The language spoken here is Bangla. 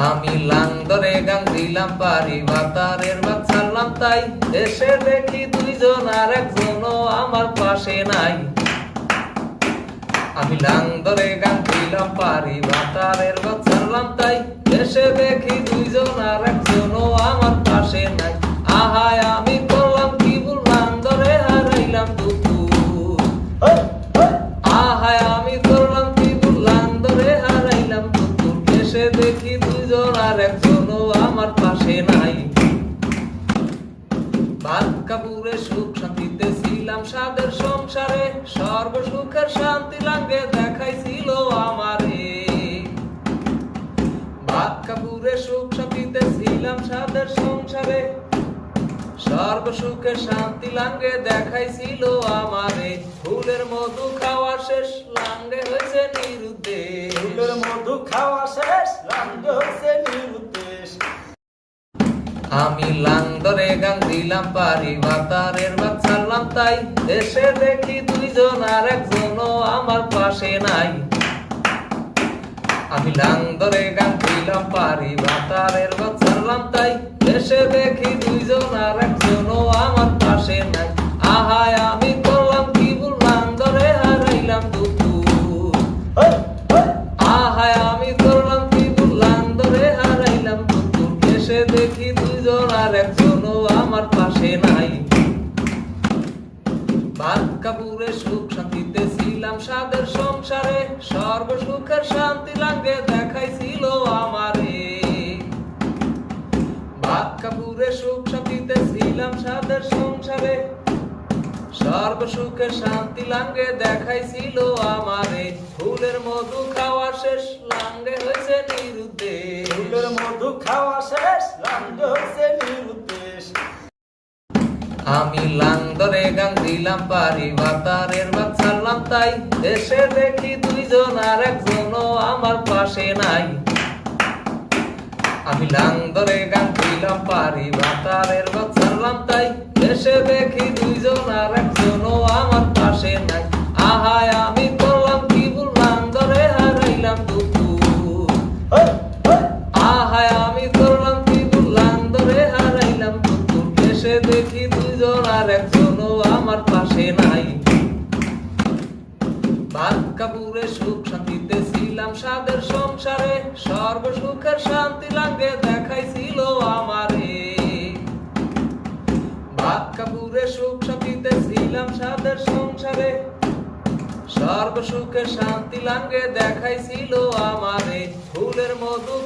আমি লাং ধরে গান দিলাম পারি বাতারের বাদ ছাড়লাম তাই এসে দেখি দুইজন আর একজনও আমার পাশে নাই। আমি লাং ধরে গান দিলাম পারি বাতারের বাদ ছাড়লাম তাই এসে দেখি দুইজন আর একজনও আমার পাশে নাই। আহায় আমি করলাম কি ভুল লাং ধরে হারাইলাম দুপুর। আহায় আমি করলাম কি ভুল লাং ধরে হারাইলাম দুপুর। এসে দেখি দুইজন আর একজনও আমার পাশে নাই। ভাত কাপড়ে সুখ শান্তিতে ছিলাম সাদের সংসারে সর্ব সুখের শান্তি লাঙ্গে দেখাইছিল আমারে। ভাত কাপড়ে সুখ শান্তিতে ছিলাম সাদের সংসারে সর্ব সুখের শান্তি লাঙ্গে দেখাইছিল আমারে। ফুলের মধু খাওয়া শেষ লাঙ্গে হয়েছে নিরুদ্দেশ। ফুলের মধু খাওয়া শেষ লাঙ্গে হয়েছে নিরুদ্দেশ। আমি লাং ধরে গান দিলাম পারি বাতারের বাদ ছাড়লাম তাই এসে দেখি দুইজন আর একজনও আমার পাশে নাই। আমি লাং ধরে গান দিলাম পারি বাতারের বাদ ছাড়লাম তাই এসে দেখি দুইজন আর একজনও আমার পাশে নাই। আহায় আমি করলাম কি ভুল লাং ধরে হারাইলাম দুপুর। আহায় আমি করলাম কি ভুল লাং ধরে হারাইলাম দুপুর। এসে দেখি দুইজন আর একজনও আমার পাশে নাই। ভাত কাপড়ে সুখ শান্তিতে ছিলাম সাদের সংসারে সর্ব সুখের শান্তি লাঙ্গে দেখাইছিল আমারে। ভাত কাপড়ে সুখ শান্তিতে ছিলাম সাদের সংসারে সর্ব সুখের শান্তি লাঙ্গে দেখাইছিল আমারে। ফুলের মধু খাওয়া শেষ লাঙ্গে হয়েছে নিরুদ্দেশ। ফুলের মধু খাওয়া শেষ লাঙ্গে হয়েছে নিরুদ্দেশ। আমি লাং ধরে গান দিলাম পারি বাতারের বাদ ছাড়লাম তাই এসে দেখি দুইজন আর একজনও আমার পাশে নাই। আমি লাং ধরে গান দিলাম পারি বাতারের বাদ ছাড়লাম তাই এসে দেখি দুইজন আর একজনও আমার পাশে নাই। আহায় আমি করলাম কি ভুল লাং ধরে হারাইলাম দুপুর। আহায় আমি করলাম কি ভুল লাং ধরে হারাইলাম দুপুর। এসে দেখি দুইজন আর একজনও আমার পাশে নাই। ভাত কাপড়ে সুখ শান্তিতে ছিলাম সাদের সংসারে সর্ব সুখের শান্তি লাঙ্গে দেখাইছিল আমারে। ভাত কাপড়ে সুখ শান্তিতে ছিলাম সাদের সংসারে সর্ব সুখের শান্তি লাঙ্গে দেখাইছিল আমারে। ফুলের মধু